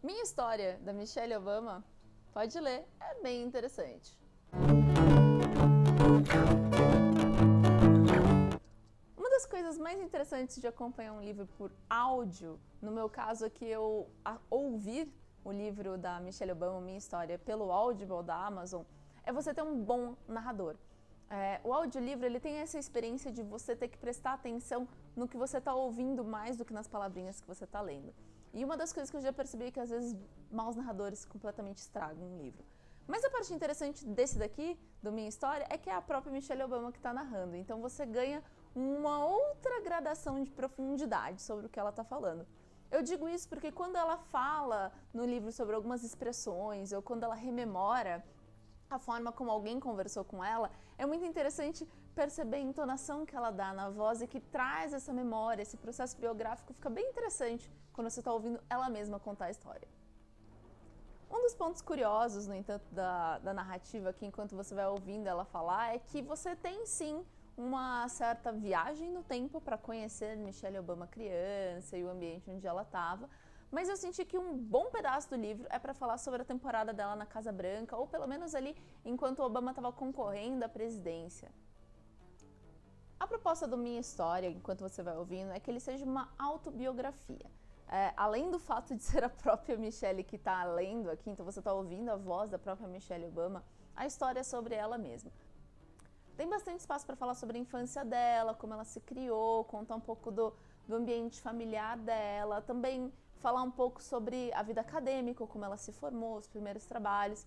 Minha História, da Michelle Obama, pode ler, é bem interessante. Uma das coisas mais interessantes de acompanhar um livro por áudio, no meu caso aqui eu ouvir o livro da Michelle Obama, Minha História, pelo Audible da Amazon, é você ter um bom narrador. O audiolivro ele tem essa experiência de você ter que prestar atenção no que você está ouvindo mais do que nas palavrinhas que você está lendo. E uma das coisas que eu já percebi é que às vezes maus narradores completamente estragam um livro. Mas a parte interessante desse daqui, do Minha História, é que é a própria Michelle Obama que está narrando. Então você ganha uma outra gradação de profundidade sobre o que ela está falando. Eu digo isso porque quando ela fala no livro sobre algumas expressões ou quando ela rememora a forma como alguém conversou com ela, é muito interessante perceber a entonação que ela dá na voz e que traz essa memória, esse processo biográfico, fica bem interessante quando você está ouvindo ela mesma contar a história. Um dos pontos curiosos, no entanto, da narrativa aqui, enquanto você vai ouvindo ela falar, é que você tem sim uma certa viagem no tempo para conhecer Michelle Obama criança e o ambiente onde ela estava, mas eu senti que um bom pedaço do livro é para falar sobre a temporada dela na Casa Branca, ou pelo menos ali enquanto o Obama estava concorrendo à presidência. A proposta do Minha História, enquanto você vai ouvindo, é que ele seja uma autobiografia. Além do fato de ser a própria Michelle que está lendo aqui, então você está ouvindo a voz da própria Michelle Obama, a história é sobre ela mesma. Tem bastante espaço para falar sobre a infância dela, como ela se criou, contar um pouco do ambiente familiar dela, também falar um pouco sobre a vida acadêmica, como ela se formou, os primeiros trabalhos.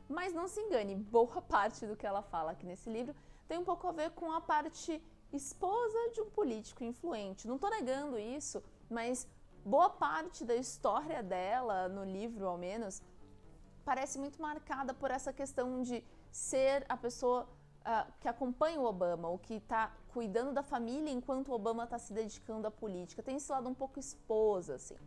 Mas não se engane, boa parte do que ela fala aqui nesse livro tem um pouco a ver com a parte esposa de um político influente. Não estou negando isso, mas boa parte da história dela, no livro ao menos, parece muito marcada por essa questão de ser a pessoa que acompanha o Obama, ou que está cuidando da família enquanto o Obama está se dedicando à política. Tem esse lado um pouco esposa, assim.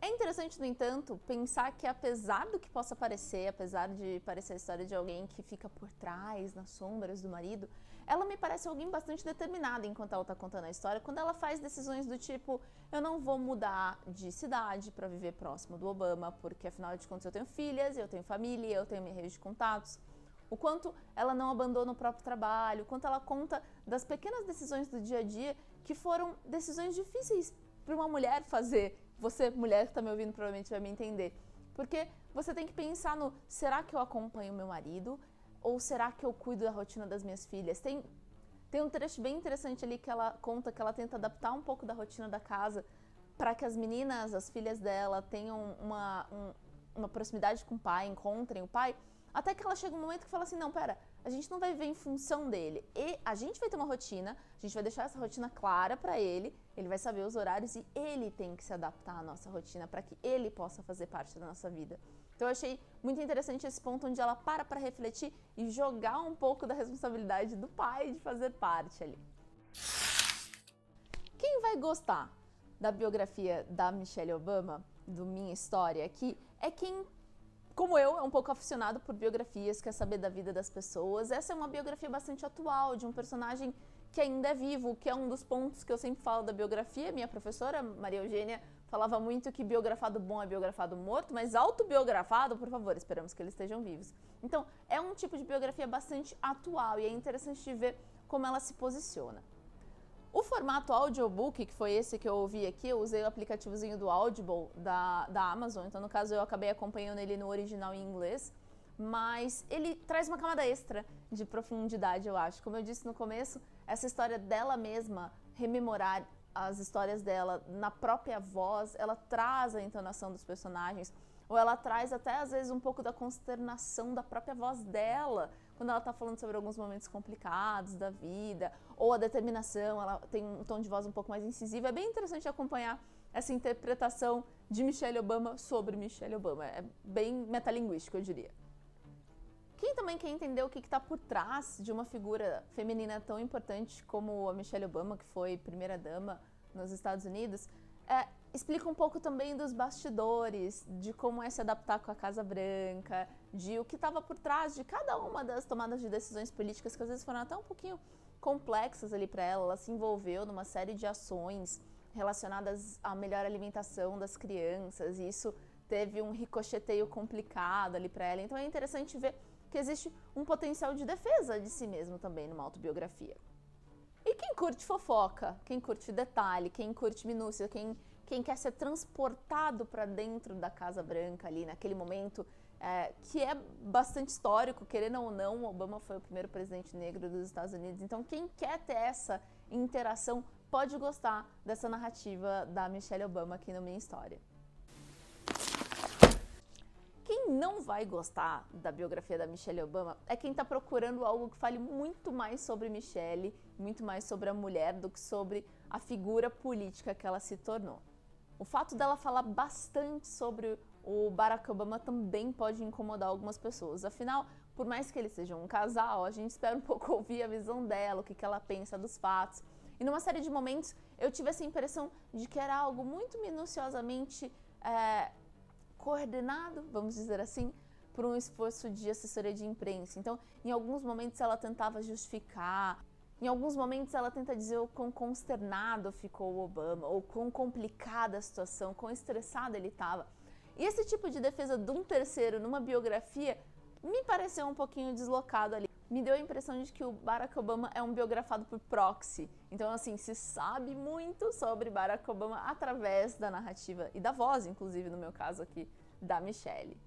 É interessante, no entanto, pensar que apesar do que possa parecer, apesar de parecer a história de alguém que fica por trás, nas sombras do marido, ela me parece alguém bastante determinada enquanto ela está contando a história, quando ela faz decisões do tipo, eu não vou mudar de cidade para viver próximo do Obama, porque afinal de contas eu tenho filhas, eu tenho família, eu tenho minha rede de contatos. O quanto ela não abandona o próprio trabalho, o quanto ela conta das pequenas decisões do dia a dia que foram decisões difíceis para uma mulher fazer. Você, mulher que está me ouvindo, provavelmente vai me entender. Porque você tem que pensar no, será que eu acompanho meu marido? Ou será que eu cuido da rotina das minhas filhas? Tem um trecho bem interessante ali que ela conta que ela tenta adaptar um pouco da rotina da casa para que as meninas, as filhas dela, tenham uma proximidade com o pai, encontrem o pai. Até que ela chega um momento que fala assim, não, pera, a gente não vai viver em função dele. E a gente vai ter uma rotina, a gente vai deixar essa rotina clara para ele vai saber os horários e ele tem que se adaptar à nossa rotina para que ele possa fazer parte da nossa vida. Então eu achei muito interessante esse ponto onde ela para refletir e jogar um pouco da responsabilidade do pai de fazer parte ali. Quem vai gostar da biografia da Michelle Obama, do Minha História aqui, é quem, como eu, é um pouco aficionado por biografias, quer saber da vida das pessoas. Essa é uma biografia bastante atual, de um personagem que ainda é vivo, que é um dos pontos que eu sempre falo da biografia. Minha professora, Maria Eugênia, falava muito que biografado bom é biografado morto, mas autobiografado, por favor, esperamos que eles estejam vivos. Então, é um tipo de biografia bastante atual e é interessante de ver como ela se posiciona. O formato audiobook, que foi esse que eu ouvi aqui, eu usei o aplicativozinho do Audible da Amazon, então no caso eu acabei acompanhando ele no original em inglês, mas ele traz uma camada extra de profundidade, eu acho. Como eu disse no começo, essa história dela mesma, rememorar as histórias dela na própria voz, ela traz a entonação dos personagens, ou ela traz até às vezes um pouco da consternação da própria voz dela, quando ela está falando sobre alguns momentos complicados da vida, ou a determinação, ela tem um tom de voz um pouco mais incisivo. É bem interessante acompanhar essa interpretação de Michelle Obama sobre Michelle Obama. É bem metalinguístico, eu diria. Quem também quer entender o que está por trás de uma figura feminina tão importante como a Michelle Obama, que foi primeira-dama nos Estados Unidos, explica um pouco também dos bastidores, de como é se adaptar com a Casa Branca, de o que estava por trás de cada uma das tomadas de decisões políticas, que às vezes foram até um pouquinho complexas ali para ela. Ela se envolveu numa série de ações relacionadas à melhor alimentação das crianças, e isso teve um ricocheteio complicado ali para ela. Então é interessante ver que existe um potencial de defesa de si mesmo também numa autobiografia. E quem curte fofoca, quem curte detalhe, quem curte minúcia, quem quer ser transportado para dentro da Casa Branca ali naquele momento, que é bastante histórico, querendo ou não, Obama foi o primeiro presidente negro dos Estados Unidos, então quem quer ter essa interação pode gostar dessa narrativa da Michelle Obama aqui no Minha História. Quem não vai gostar da biografia da Michelle Obama é quem está procurando algo que fale muito mais sobre Michelle, muito mais sobre a mulher do que sobre a figura política que ela se tornou. O fato dela falar bastante sobre o Barack Obama também pode incomodar algumas pessoas. Afinal, por mais que eles sejam um casal, a gente espera um pouco ouvir a visão dela, o que ela pensa dos fatos. E numa série de momentos eu tive essa impressão de que era algo muito minuciosamente coordenado, vamos dizer assim, por um esforço de assessoria de imprensa. Então, em alguns momentos ela tentava justificar, em alguns momentos ela tenta dizer o quão consternado ficou o Obama, ou quão complicada a situação, quão estressado ele estava. E esse tipo de defesa de um terceiro numa biografia me pareceu um pouquinho deslocado ali. Me deu a impressão de que o Barack Obama é um biografado por proxy. Então, assim, se sabe muito sobre Barack Obama através da narrativa e da voz, inclusive, no meu caso aqui, da Michelle.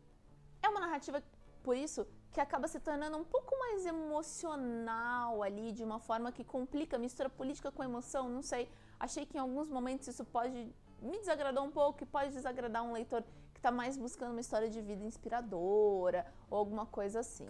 É uma narrativa, por isso, que acaba se tornando um pouco mais emocional ali, de uma forma que complica, mistura política com emoção, não sei. Achei que em alguns momentos isso pode me desagradar um pouco e pode desagradar um leitor que está mais buscando uma história de vida inspiradora ou alguma coisa assim.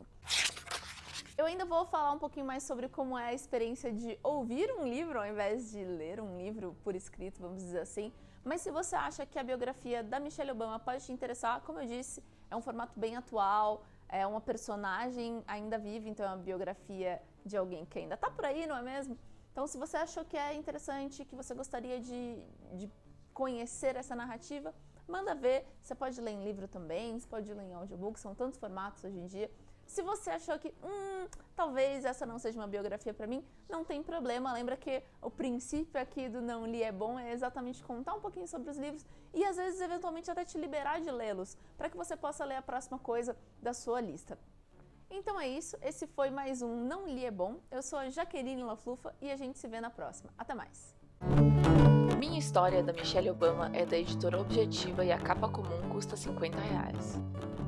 Eu ainda vou falar um pouquinho mais sobre como é a experiência de ouvir um livro ao invés de ler um livro por escrito, vamos dizer assim. Mas se você acha que a biografia da Michelle Obama pode te interessar, como eu disse, é um formato bem atual, é uma personagem ainda viva, então é uma biografia de alguém que ainda está por aí, não é mesmo? Então, se você achou que é interessante, que você gostaria de conhecer essa narrativa, manda ver. Você pode ler em livro também, você pode ler em audiobook, são tantos formatos hoje em dia. Se você achou que, talvez essa não seja uma biografia para mim, não tem problema. Lembra que o princípio aqui do Não Li é Bom é exatamente contar um pouquinho sobre os livros e às vezes, eventualmente, até te liberar de lê-los, para que você possa ler a próxima coisa da sua lista. Então é isso, esse foi mais um Não Li é Bom. Eu sou a Jaqueline Laflufa e a gente se vê na próxima. Até mais! Minha História da Michelle Obama é da editora Objetiva e a capa comum custa R$50.